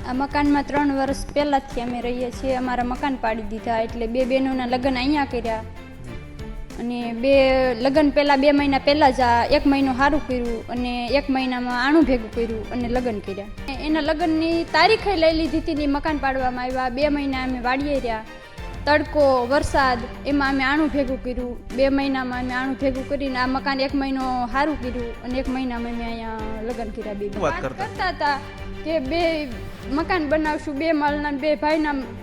આ મકાનમાં 3 વર્ષ પહેલાંથી અમે રહીએ છીએ. અમારા મકાન પાડી દીધા, એટલે બે બહેનોના લગ્ન અહીંયા કર્યા. અને લગ્ન પહેલાં 2 મહિના પહેલાં જ આ 1 મહિનો સારું કર્યું અને 1 મહિનામાં આણું ભેગું કર્યું અને લગ્ન કર્યા. એના લગ્નની તારીખે લઈ લીધી હતી ને મકાન પાડવામાં આવ્યા. 2 મહિના અમે વાડીએ રહ્યા, તડકો વરસાદ એમાં અમે આણું ભેગું કર્યું. 2 મહિનામાં અમે આણું ભેગું કરીને આ મકાન 1 મહિનો સારું કર્યું અને 1 મહિનામાં અમે અહીંયા લગ્ન કર્યા. બે વાત કરતા હતા કે 2 મકાન બનાવશું, 2 માળના, 2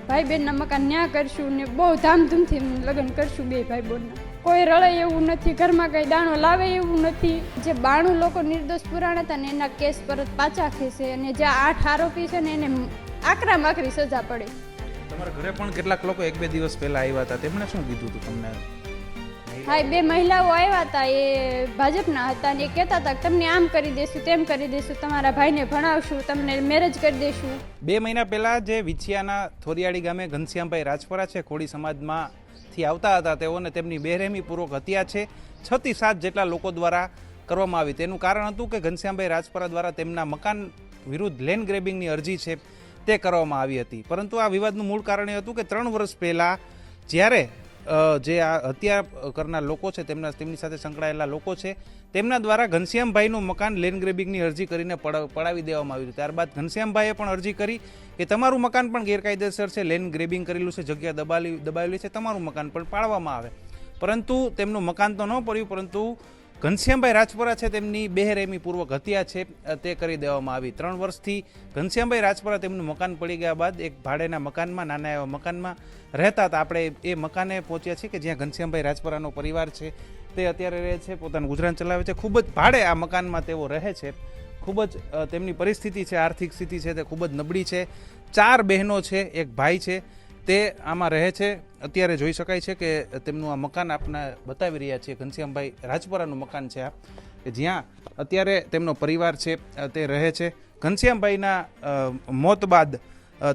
ભાઈ બહેનના મકાન ન્યા કરશું ને બહુ ધામધૂમથી લગ્ન કરશું. 2 ભાઈ બહેનના કોઈ રળે એવું નથી, ઘરમાં કંઈ દાણો લાવે એવું નથી. જે 92 લોકો નિર્દોષ પુરાણ હતા ને એના કેસ પરત પાછા ખેંચે અને જે 8 આરોપી છે ને એને આકરામાં આકરી સજા પડે. તમારા ઘરે પણ કેટલાક લોકો 1-2 દિવસ પહેલા આવ્યા હતા, તેમણે શું કીધું હતું તમને? હા, 2 મહિલાઓ આવ્યા હતા, એ ભાજપના હતા અને એ કહેતા હતા કે તમને આમ કરી દેશું, તેમ કરી દેશું, તમારા ભાઈને ભણાવશું, તમને મેરેજ કરી દેશું. 2 મહિના પહેલા જે વિછિયાના થોરિયાળી ગામે ઘનશ્યામભાઈ રાજપરા છે, કોળી સમાજમાંથી આવતા હતા, તેઓને તેમની બેરહેમીપૂર્વક હત્યા છે 6 થી 7 જેટલા લોકો દ્વારા કરવામાં આવી. તેનું કારણ હતું કે ઘનશ્યામભાઈ રાજપરા દ્વારા તેમના મકાન વિરુદ્ધ લેન્ડ ગ્રેબિંગની અરજી છે તે કરવામાં આવી હતી. પરંતુ આ વિવાદનું મૂળ કારણ એ હતું કે 3 વર્ષ પહેલાં જ્યારે જે આ હત્યા કરનાર લોકો છે તેમની સાથે સંકળાયેલા લોકો છે તેમના દ્વારા ઘનશ્યામભાઈનું મકાન લેન્ડ ગ્રેબિંગની અરજી કરીને પડાવી દેવામાં આવ્યું. ત્યારબાદ ઘનશ્યામભાઈએ પણ અરજી કરી કે તમારું મકાન પણ ગેરકાયદેસર છે, લેન્ડ ગ્રેબિંગ કરેલું છે, જગ્યા દબાવેલી છે, તમારું મકાન પણ પાડવામાં આવે. પરંતુ તેમનું મકાન તો ન પડ્યું, પરંતુ ઘનશ્યામભાઈ રાજપરા છે તેમની બેરહેમીપૂર્વક હત્યા છે તે કરી દેવામાં આવી. 3 વર્ષથી ઘનશ્યામભાઈ રાજપરા તેમનું મકાન પડી ગયા બાદ એક ભાડેના મકાનમાં, નાના એવા મકાનમાં રહેતા હતા. આપણે એ મકાને પહોંચ્યા છીએ કે જ્યાં ઘનશ્યામભાઈ રાજપરાનો પરિવાર છે તે અત્યારે રહે છે, પોતાનું ગુજરાન ચલાવે છે. ખૂબ જ ભાડે આ મકાનમાં તેઓ રહે છે. ખૂબ જ તેમની પરિસ્થિતિ છે, આર્થિક સ્થિતિ છે તે ખૂબ જ નબળી છે. 4 બહેનો છે, 1 ભાઈ છે, તે આમાં રહે છે. અત્યારે જોઈ શકાય છે કે તેમનું આ મકાન આપને બતાવી રહ્યા છીએ. ઘનશ્યામભાઈ રાજપરાનું મકાન છે આ, કે જ્યાં અત્યારે તેમનો પરિવાર છે તે રહે છે. ઘનશ્યામભાઈના મોત બાદ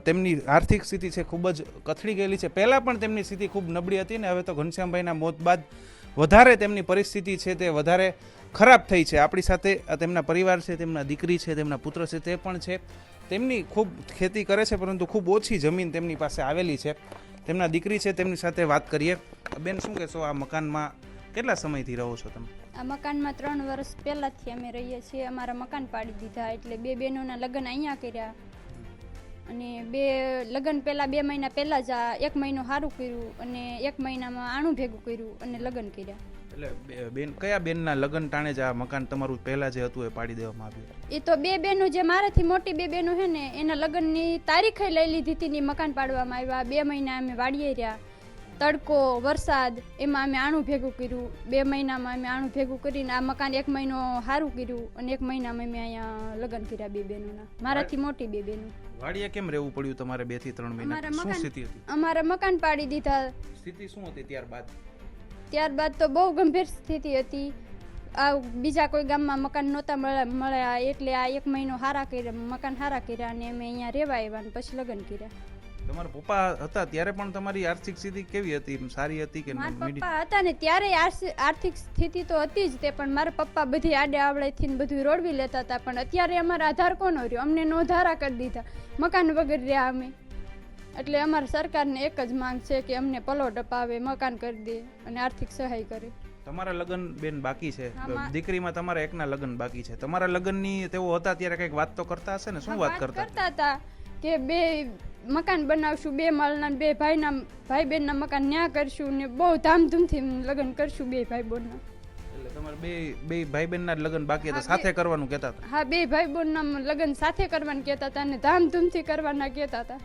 તેમની આર્થિક સ્થિતિ છે ખૂબ જ કથળી ગયેલી છે. પહેલાં પણ તેમની સ્થિતિ ખૂબ નબળી હતી ને હવે તો ઘનશ્યામભાઈના મોત બાદ વધારે તેમની પરિસ્થિતિ છે તે વધારે ખરાબ થઈ છે. આપણી સાથે તેમના પરિવાર છે, તેમના દીકરી છે, તેમના પુત્ર છે તે પણ છે. તેમની ખૂબ ખેતી કરે છે પરંતુ ખૂબ ઓછી જમીન તેમની પાસે આવેલી છે. તેમના દીકરી છે, તેમની સાથે વાત કરીએ. બેન, શું કહેશો, આ મકાનમાં કેટલા સમયથી રહો છો તમે? આ મકાનમાં 3 વર્ષ પહેલાંથી અમે રહીએ છીએ. અમારા મકાન પાડી દીધા, એટલે 2 બહેનોના લગ્ન અહીંયા કર્યા. અને લગ્ન પહેલાં 2 મહિના પહેલાં જ આ 1 મહિનો સારું કર્યું અને 1 મહિનામાં આણું ભેગું કર્યું અને લગ્ન કર્યા. એટલે બેન, કયા બેનના લગ્ન ટાણે જ આ મકાન તમારું પહેલાં જે હતું એ પાડી દેવામાં આવ્યું? એ તો 2 બહેનો, જે મારાથી મોટી 2 બહેનો છે ને એના લગ્નની તારીખે લઈ લીધી હતી ને મકાન પાડવામાં આવ્યા. 2 મહિના અમે વાડીએ રહ્યા, તડકો વરસાદ એમાં અમે આણું ભેગું કર્યું. 2 મહિનામાં અમે આણું ભેગું કરીને આ મકાન 1 મહિનો સારું કર્યું અને 1 મહિનામાં અમે અહીંયા લગ્ન કર્યા. 2 બહેનોના, મારાથી મોટી 2 બહેનો. વાડીએ કેમ રહેવું પડ્યું તમારે 2 થી 3 મહિના? શું સ્થિતિ હતી? અમારા મકાન પાડી દીધા. સ્થિતિ શું હતી ત્યારબાદ તો બહુ ગંભીર સ્થિતિ હતી. આ બીજા કોઈ ગામમાં મકાન નહોતા મળ્યા, એટલે આ 1 મહિનો સારા કર્યા, મકાન સારા કર્યા અને અમે અહીંયા રહેવા આવ્યા અને પછી લગ્ન કર્યા. તમારા પપ્પા હતા ત્યારે પણ તમારી આર્થિક સ્થિતિ કેવી હતી? સારી હતી કે? મારા પપ્પા હતા ને ત્યારે આર્થિક સ્થિતિ તો હતી જ તે, પણ મારા પપ્પા બધી આડે આવડેથી બધું રોડવી લેતા હતા. પણ અત્યારે અમારા આધાર કોનો રહ્યો? અમને નો ધારા કરી દીધા, મકાન વગર રહ્યા અમે. એટલે અમારા સરકારને એક જ માંગ છે કે અમને પલોટ અપાવે, મકાન કરી દે અને આર્થિક સહાય કરે. તમારા લગ્ન બેન બાકી છે, દીકરીમાં તમારા એકના લગ્ન બાકી છે. તમારા લગ્નની તેઓ હતા ત્યારે કંઈક વાત તો કરતા હશે ને? શું વાત કરતા હતા? કે 2 મકાન બનાવશું, 2 માળના, 2 ભાઈ બહેનના મકાન ન્યા કરશું ને બહુ ધામધૂમથી લગ્ન કરશું. 2 ભાઈ બહેનના. એટલે તમારે બે ભાઈ બહેનના લગ્ન બાકી હતા, સાથે કરવાનું કહેતા હતા? હા, 2 ભાઈ બહેનના લગ્ન સાથે કરવાનું કહેતા હતા અને ધામધૂમથી કરવાના કહેતા હતા.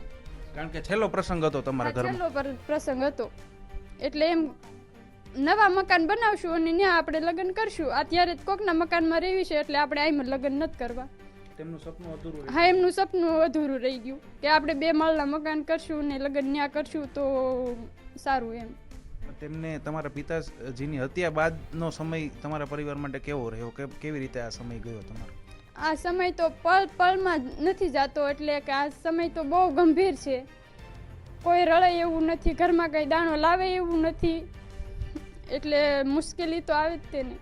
કારણ કે છેલ્લો પ્રસંગ હતો તમારા ઘરમાં? છેલ્લો પ્રસંગ હતો એટલે એમ નવા મકાન બનાવશું અને ત્યાં આપણે લગ્ન કરશું. અત્યારે કોકના મકાનમાં રહેવી છે એટલે આપણે આમાં લગ્ન નથી કરવા. તેમનું સપનું અધૂરું? હા, એમનું સપનું અધૂરું રહી ગયું કે આપણે 2 માળના મકાન કરશું ને લગ્ન ત્યાં કરશું તો સારું એમ. તેમને તમારા પિતાજીની હત્યા બાદનો સમય તમારા પરિવાર માટે કેવો રહ્યો? કેવી રીતે આ સમય ગયો તમારો? આ સમય તો પળમાં નથી જતો, એટલે કે આ સમય તો બહુ ગંભીર છે. કોઈ રળે એવું નથી, ઘરમાં કંઈ દાણો લાવે એવું નથી, એટલે મુશ્કેલી તો આવે જ તેને.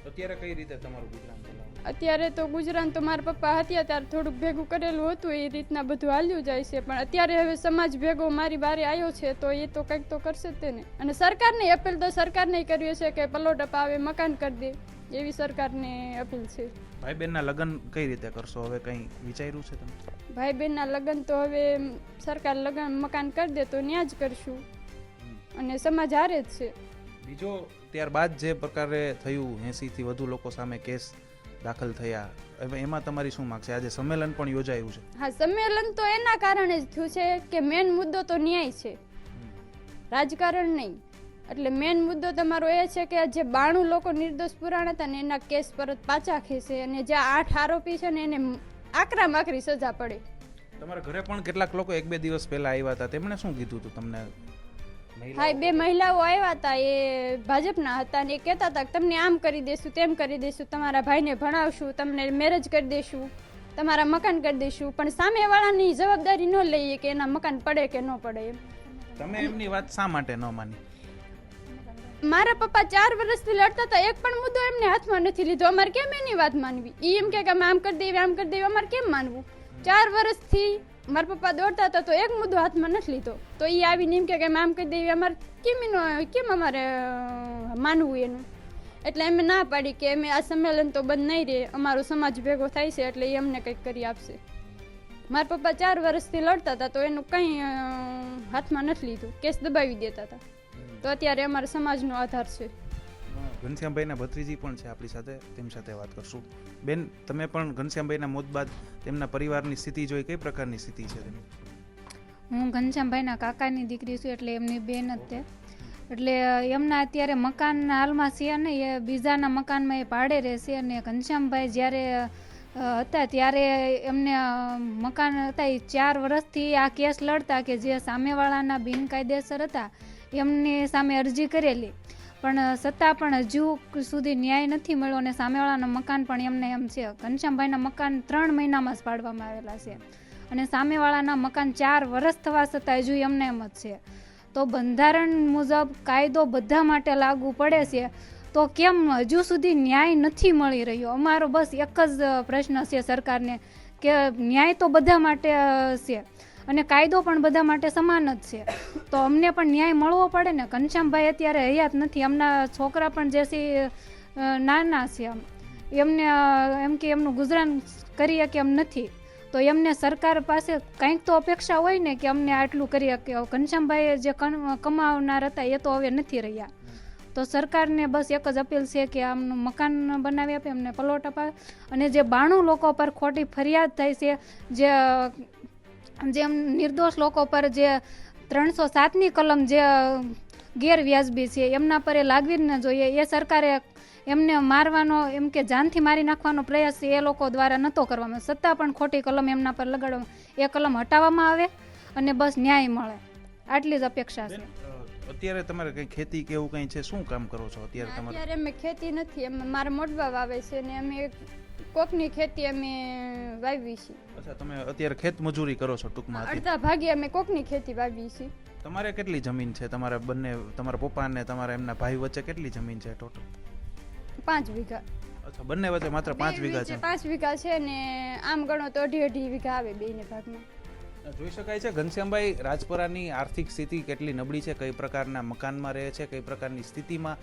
અત્યારે કઈ રીતે તમારું ગુજરાન ચલાવો? અત્યારે તો ગુજરાન તો મારા પપ્પા હતા ત્યારે થોડુંક ભેગું કરેલું હતું, એ રીતના બધું હાલ્યું જાય છે. પણ અત્યારે હવે સમાજ ભેગો મારી બારે આવ્યો છે તો એ તો કંઈક તો કરશે જ તેને. અને સરકારને અપીલ તો સરકારને કરીએ છે કે પલોટ અપાવે, મકાન કરી દે, એવી સરકારને અપીલ છે. ભાઈ બહેનના લગ્ન કઈ રીતે કરશો, હવે કંઈ વિચાર્યું છે તમે? ભાઈ બહેનના લગ્ન તો હવે સરકાર લગ્ન મકાન કરી દે તો ત્યાં જ કરશું, અને સમાજ હારે જ છે. બીજો ત્યારબાદ જે પ્રકારે થયું, 80થી વધુ લોકો સામે કેસ દાખલ થયા, એમાં તમારી શું માંગ છે? આજે સંમેલન પણ યોજાયું છે. હા, સંમેલન તો એના કારણે જ થયું છે કે મેન મુદ્દો તો ન્યાય છે, રાજકારણ નહીં. એટલે મેન મુદ્દો તમારો એ છે કે જે 92 લોકો નિર્દોષ પુરાણ હતા ને એના કેસ પરત પાછા ખેંચે, અને જે 8 આરોપી છે ને એને આકરામાં આકરી સજા પડે. તમારા ઘરે પણ કેટલાક લોકો 1-2 દિવસ પહેલા આવ્યા હતા, તેમણે શું કીધું હતું તમને? હા, 2 મહિલાઓ આવ્યા હતા, એ ભાજપના હતા, ને એ કહેતા હતા કે તમને આમ કરી દેશું, તેમ કરી દેશું, તમારા ભાઈને ભણાવશું, તમને મેરેજ કરી દેશું, તમારા મકાન કરી દઈશું. પણ સામેવાળાની જવાબદારી ન લઈએ કે એના મકાન પડે કે ન પડે. તમે એમની વાત શા માટે ન માની? મારા પપ્પા 4 વર્ષથી લડતા હતા, એક પણ મુદ્દો એમને હાથમાં નથી લીધો. અમારે કેમ એની વાત માનવી? એ એમ કે અમે આમ કરી દઈએ, આમ કરી દઈએ, અમારે કેમ માનવું? 4 વર્ષથી મારા પપ્પા દોડતા હતા તો એક મુદ્દો હાથમાં નથી લીધો, તો એ આવીને એમ કે અમે આમ કરી દઈએ, અમારે કેમ અમારે માનવું એનું? એટલે અમે ના પાડી કે અમે આ સંમેલન તો બંધ નહીં રહે, અમારો સમાજ ભેગો થાય છે એટલે એ અમને કંઈક કરી આપશે. મારા પપ્પા 4 વર્ષથી લડતા હતા તો એનું કંઈ હાથમાં નથી લીધું, કેસ દબાવી દેતા હતા. તો અત્યારે અમારા સમાજનો આધાર છે. ઘનશ્યામભાઈના ભત્રીજી પણ છે આપણી સાથે, તેમ સાથે વાત કરશું. બેન, તમે પણ ઘનશ્યામભાઈના મોત બાદ તેમના પરિવારની સ્થિતિ જોઈ, કઈ પ્રકારની સ્થિતિ છે તેની? હું ઘનશ્યામભાઈના કાકાની દીકરી છું, એટલે એમની બેન જ છે. એટલે એમના અત્યારે મકાન હાલમાં છે નહીં, એ બીજાના મકાનમાં એ ભાડે રહેશે. અને ઘનશ્યામભાઈ જ્યારે હતા ત્યારે એમને મકાન હતા, એ 4 વર્ષથી આ કેસ લડતા કે જે સામેવાળાના બિનકાયદેસર હતા એમની સામે અરજી કરેલી, પણ છતાં પણ હજુ સુધી ન્યાય નથી મળ્યો, અને સામેવાળાના મકાન પણ એમને એમ છે. ઘનશ્યામભાઈના મકાન 3 મહિનામાં જ પાડવામાં આવેલા છે, અને સામેવાળાના મકાન 4 વર્ષ થવા છતાં હજુ એમને એમ જ છે. તો બંધારણ મુજબ કાયદો બધા માટે લાગુ પડે છે, તો કેમ હજુ સુધી ન્યાય નથી મળી રહ્યો? અમારો બસ એક જ પ્રશ્ન છે સરકારને કે ન્યાય તો બધા માટે છે, અને કાયદો પણ બધા માટે સમાન જ છે, તો અમને પણ ન્યાય મળવો પડે ને. ઘનશ્યામભાઈ અત્યારે હયાત નથી, એમના છોકરા પણ જે છે નાના છે, એમને એમ કે એમનું ગુજરાન કરી શકે એમ નથી, તો એમને સરકાર પાસે કંઈક તો અપેક્ષા હોય ને કે અમને આટલું કરી શકે. ઘનશ્યામભાઈ જે કમાવનાર હતા એ તો હવે નથી રહ્યા, તો સરકારને બસ એક જ અપીલ છે કે આમનું મકાન બનાવી આપે, એમને પલોટ અપાવે. અને જે 92 લોકો પર ખોટી ફરિયાદ થાય છે, જેમ નિર્દોષ લોકો પર જે 307ની કલમ જે ગેરવ્યાજબી છે એમના પર એ લાગવી ન જોઈએ. એ સરકારે એમને મારવાનો, એમ કે જાનથી મારી નાખવાનો પ્રયાસ એ લોકો દ્વારા નહોતો કરવામાં, છતાં પણ ખોટી કલમ એમના પર લગાડવામાં, એ કલમ હટાવવામાં આવે અને બસ ન્યાય મળે, આટલી જ અપેક્ષા છે. અત્યારે તમારે કઈ ખેતી કે એવું કઈ છે, શું કામ કરો છો અત્યારે તમારે? અત્યારે અમે ખેતી નથી, અમે મારા મોટબા વાવે છે ને અમે કોકની ખેતી અમે વાવી છીએ. અચ્છા, તમે અત્યારે ખેત મજૂરી કરો છો ટૂંકમાં? અડધા ભાગે અમે કોકની ખેતી વાવી છીએ. તમારે કેટલી જમીન છે? તમારા બંને, તમારા પપ્પા અને તમારા એમના ભાઈ વચ્ચે કેટલી જમીન છે ટોટલ? 5 વીઘા. અચ્છા, બંને વચ્ચે માત્ર 5 વીઘા છે? 5 વીઘા છે ને આમ ગણો તો 2.5 વીઘા આવે બેને ભાગમાં. જોઈ શકાય છે ઘનશ્યામભાઈ રાજપરાની આર્થિક સ્થિતિ કેટલી નબળી છે, કઈ પ્રકારના મકાનમાં રહે છે, કઈ પ્રકારની સ્થિતિમાં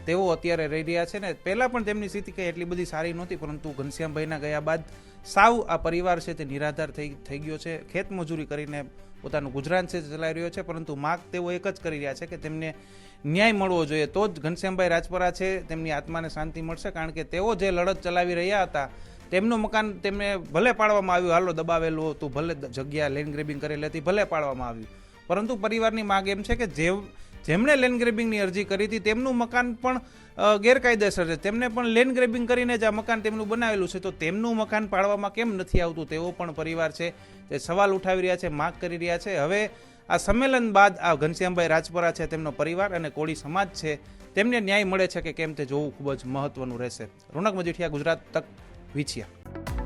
તેઓ અત્યારે રહી રહ્યા છે. ને પહેલાં પણ તેમની સ્થિતિ કંઈ એટલી બધી સારી નહોતી, પરંતુ ઘનશ્યામભાઈના ગયા બાદ સાવ આ પરિવાર છે તે નિરાધાર થઈ ગયો છે. ખેત મજૂરી કરીને પોતાનું ગુજરાન છે ચલાવી રહ્યો છે, પરંતુ માગ તેઓ એક જ કરી રહ્યા છે કે તેમને ન્યાય મળવો જોઈએ, તો જ ઘનશ્યામભાઈ રાજપરા છે તેમની આત્માને શાંતિ મળશે. કારણ કે તેઓ જે લડત ચલાવી રહ્યા હતા, તેમનું મકાન તેમને ભલે પાડવામાં આવ્યું, હાલો દબાવેલું હતું, ભલે જગ્યા લેન્ડ ગ્રેબિંગ કરેલી હતી, ભલે પાડવામાં આવ્યું, પરંતુ પરિવારની માંગ એમ છે કે જેમણે લેન્ડ ગ્રેબિંગની અરજી કરી હતી તેમનું મકાન પણ ગેરકાયદેસર છે, તેમને પણ લેન્ડ ગ્રેબિંગ કરીને જ આ મકાન તેમનું બનાવેલું છે, તો તેમનું મકાન પાડવામાં કેમ નથી આવતું? તેવો પણ પરિવાર છે તે સવાલ ઉઠાવી રહ્યા છે, માંગ કરી રહ્યા છે. હવે આ સંમેલન બાદ આ ઘનશ્યામભાઈ રાજપરા છે, તેમનો પરિવાર અને કોળી સમાજ છે, તેમને ન્યાય મળે છે કે કેમ તે જોવું ખૂબ જ મહત્વનું રહેશે. રોનક મજીઠિયા, ગુજરાત તક, વિછિયા.